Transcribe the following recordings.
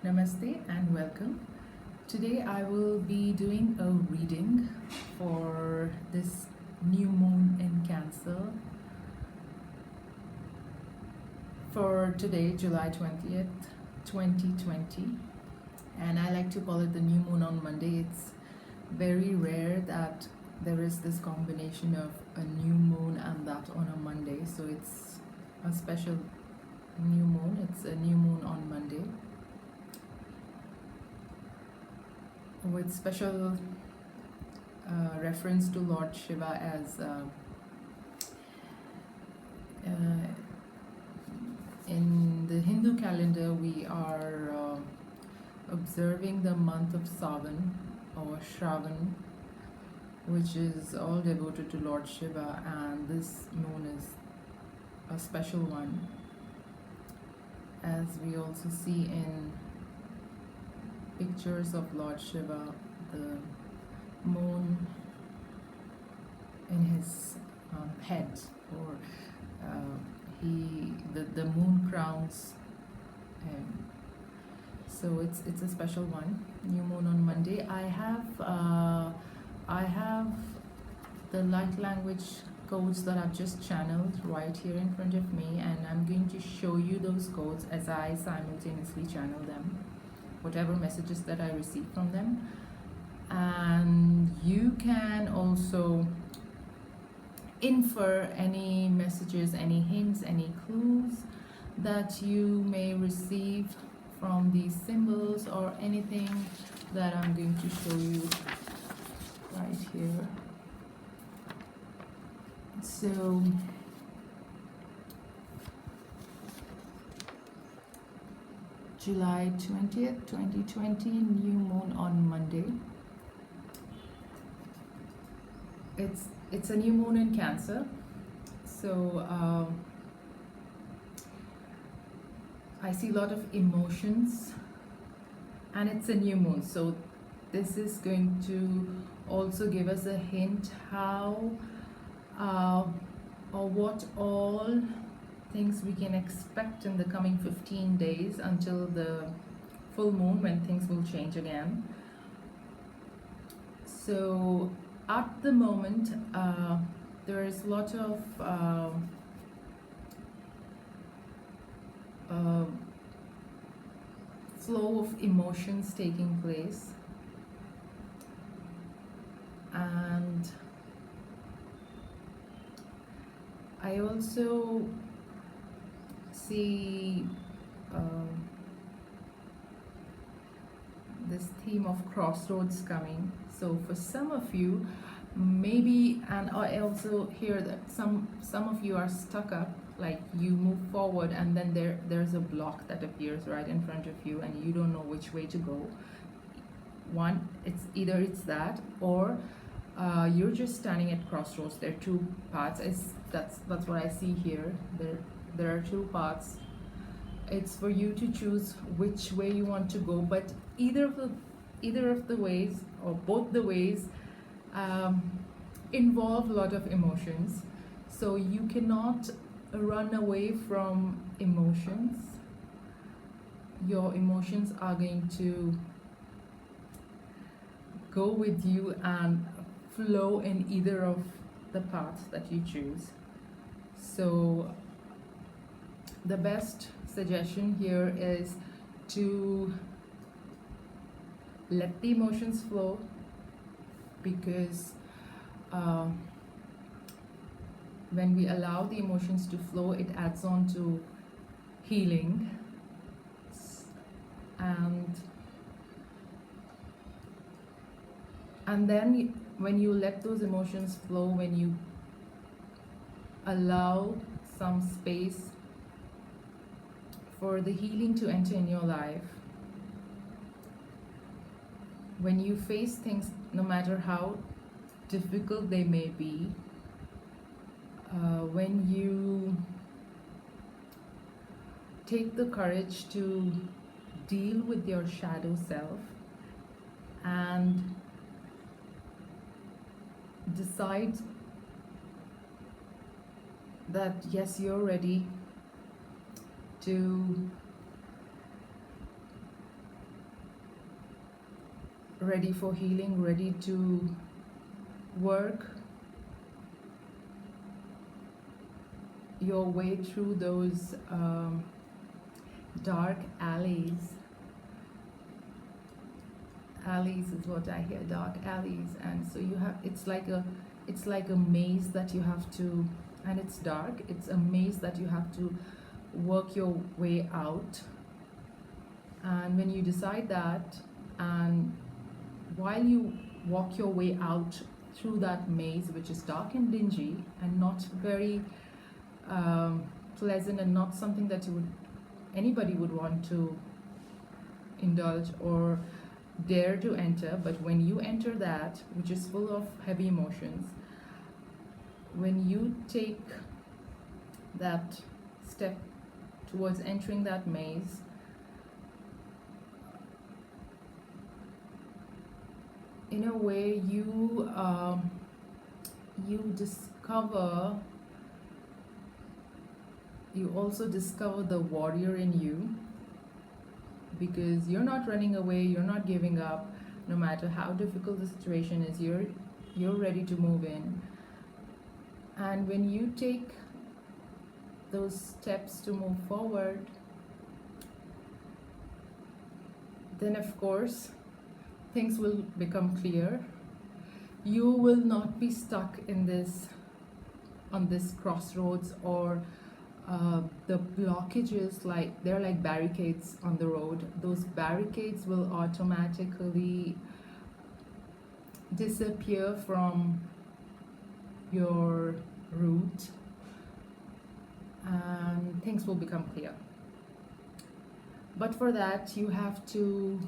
Namaste and welcome. Today I will be doing a reading for this new moon in Cancer for today, July 20th, 2020. And I like to call it the new moon on Monday. It's very rare that there is this combination of a new moon and that on a Monday. So it's a special new moon. It's a new moon on Monday, with special reference to Lord Shiva as in the Hindu calendar we are observing the month of Savan or Shravan, which is all devoted to Lord Shiva, and this moon is a special one, as we also see in pictures of Lord Shiva, the moon in his head, or the moon crowns him. So it's a special one, new moon on Monday. I have the light language codes that I've just channeled right here in front of me, and I'm going to show you those codes as I simultaneously channel them, whatever messages that I receive from them. And you can also infer any messages, any hints, any clues that you may receive from these symbols or anything that I'm going to show you right here. So July 20th, 2020, new moon on Monday. It's a new moon in Cancer, so I see a lot of emotions, and it's a new moon, so this is going to also give us a hint how or what all things we can expect in the coming 15 days until the full moon, when things will change again. So at the moment there is a lot of flow of emotions taking place, and I also see this theme of crossroads coming. So for some of you, maybe, and I also hear that some of you are stuck up, like you move forward and then there's a block that appears right in front of you and you don't know which way to go. One, it's either it's that, or you're just standing at crossroads. There are two paths. That's what I see here. There are two paths. It's for you to choose which way you want to go, but either of the ways, or both the ways, involve a lot of emotions. So you cannot run away from emotions. Your emotions are going to go with you and flow in either of the paths that you choose. So the best suggestion here is to let the emotions flow, because when we allow the emotions to flow, it adds on to healing. And then when you let those emotions flow, when you allow some space for the healing to enter in your life, when you face things, no matter how difficult they may be, when you take the courage to deal with your shadow self and decide that yes, you're ready to ready for healing, ready to work your way through those dark alleys. Alleys is what I hear, dark alleys. And so you have, it's like a maze that you have to, and it's dark, it's a maze that you have to work your way out. And when you decide that, and while you walk your way out through that maze, which is dark and dingy and not very pleasant, and not something that anybody would want to indulge or dare to enter, but when you enter that, which is full of heavy emotions, when you take that step towards entering that maze, in a way you also discover the warrior in you, because you're not running away, you're not giving up. No matter how difficult the situation is, you're ready to move in. And when you take those steps to move forward, then of course things will become clear. You will not be stuck in on this crossroads, or the blockages, they're like barricades on the road. Those barricades will automatically disappear from your route, and things will become clear. But for that, you have to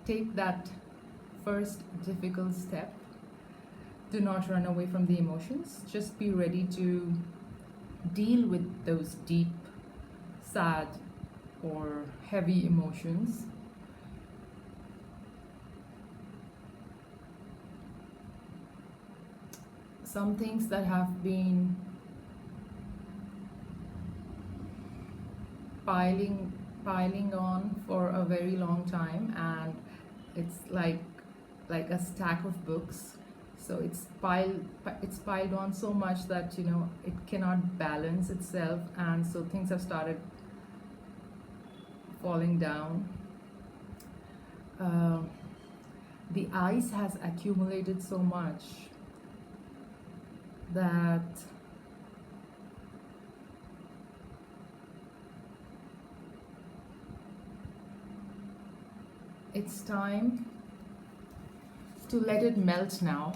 take that first difficult step. Do not run away from the emotions. Just be ready to deal with those deep, sad, or heavy emotions. Some things that have been piling on for a very long time, and it's like a stack of books. So it's piled on so much that it cannot balance itself, and so things have started falling down. The ice has accumulated so much that it's time to let it melt now.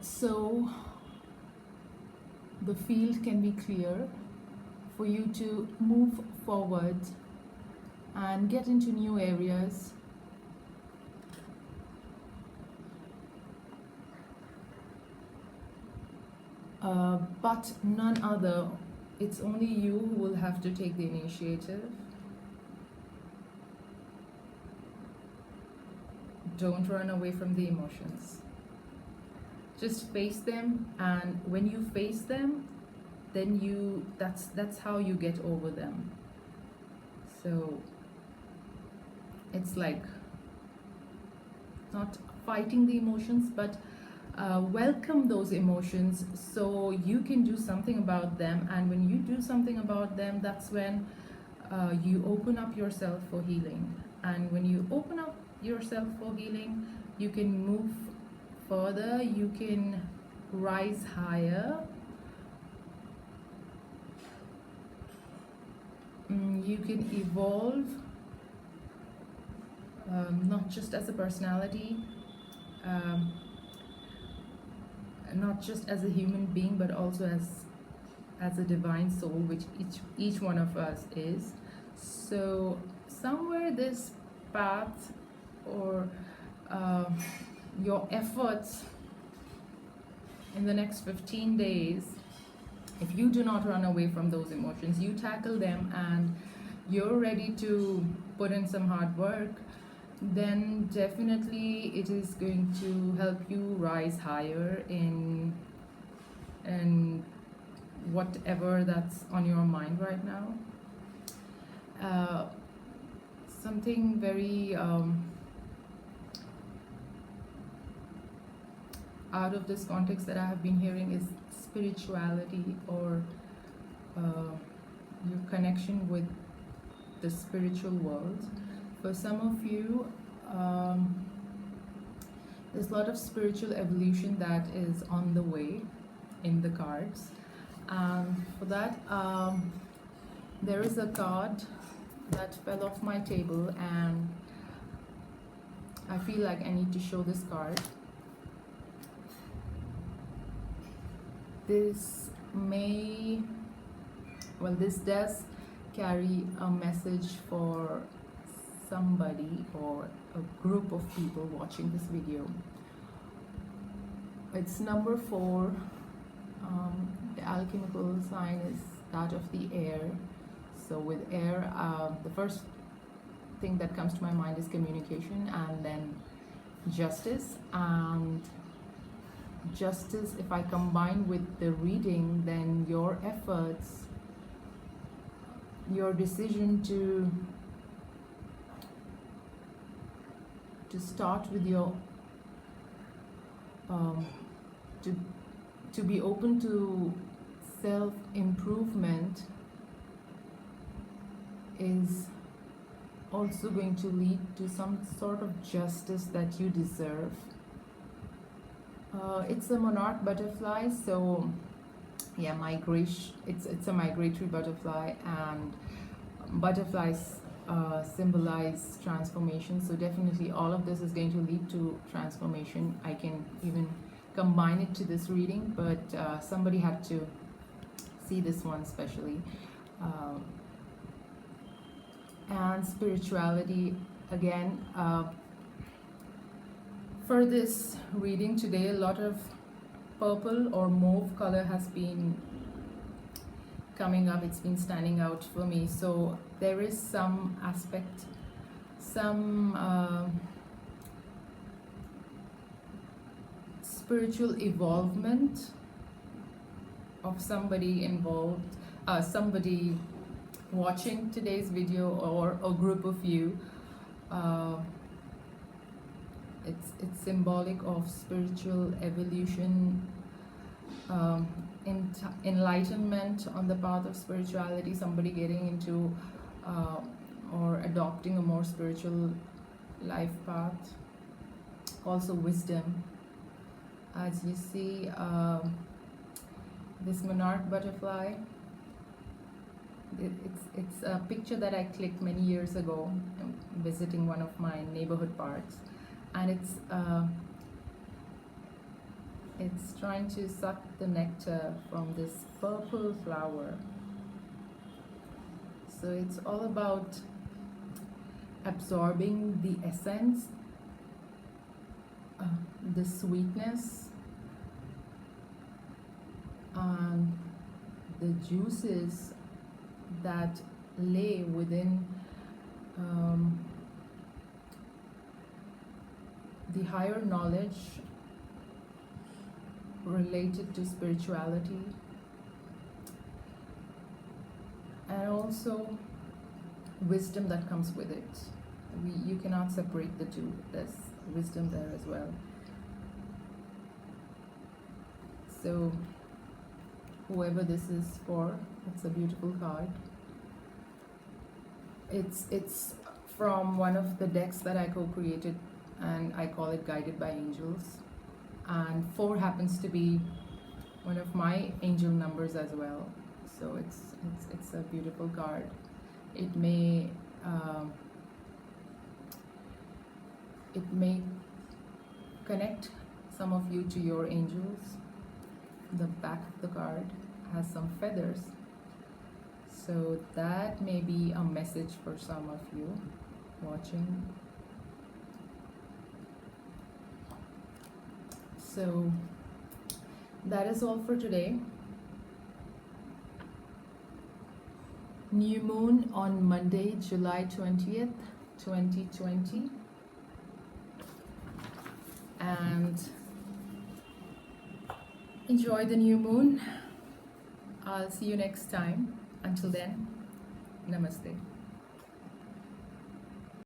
So the field can be clear for you to move forward and get into new areas. But none other. It's only you who will have to take the initiative. Don't run away from the emotions. Just face them, and when you face them, then that's how you get over them. So it's like not fighting the emotions, but welcome those emotions so you can do something about them. And when you do something about them, that's when you open up yourself for healing. And when you open up yourself for healing, you can move further, you can rise higher, you can evolve, not just as a personality, not just as a human being, but also as a divine soul, which each one of us is. So somewhere this path, or your efforts in the next 15 days, if you do not run away from those emotions, you tackle them, and you're ready to put in some hard work, then definitely it is going to help you rise higher in and whatever that's on your mind right now. Something very out of this context that I have been hearing is spirituality, or your connection with the spiritual world. For some of you, there's a lot of spiritual evolution that is on the way in the cards. For that, there is a card that fell off my table, and I feel like I need to show this card. This does carry a message for somebody or a group of people watching this video. It's number 4. The alchemical sign is that of the air. So with air, the first thing that comes to my mind is communication, and then justice. And justice, if I combine with the reading, then your efforts, your decision to start with your to be open to self-improvement is also going to lead to some sort of justice that you deserve. It's a monarch butterfly, so yeah, migration. It's a migratory butterfly, and butterflies symbolize transformation. So definitely, all of this is going to lead to transformation. I can even combine it to this reading, but somebody had to see this one especially. And spirituality again. For this reading today, a lot of purple or mauve color has been coming up. It's been standing out for me. So there is some aspect, some spiritual evolvement of somebody involved, somebody watching today's video, or a group of you. It's symbolic of spiritual evolution, enlightenment on the path of spirituality, somebody getting into or adopting a more spiritual life path. Also wisdom. As you see, this monarch butterfly, it's a picture that I clicked many years ago visiting one of my neighborhood parks, and it's trying to suck the nectar from this purple flower. So it's all about absorbing the essence, the sweetness, and the juices that lay within the higher knowledge related to spirituality, and also wisdom that comes with it. You cannot separate the two. There's wisdom there as well. So whoever this is for, it's a beautiful card. It's from one of the decks that I co-created, and I call it Guided by Angels. And 4 happens to be one of my angel numbers as well. So it's a beautiful card. It may connect some of you to your angels. The back of the card has some feathers, so that may be a message for some of you watching. So that is all for today. New moon on Monday, July 20th, 2020. And Enjoy the new moon. I'll see you next time. Until then, namaste.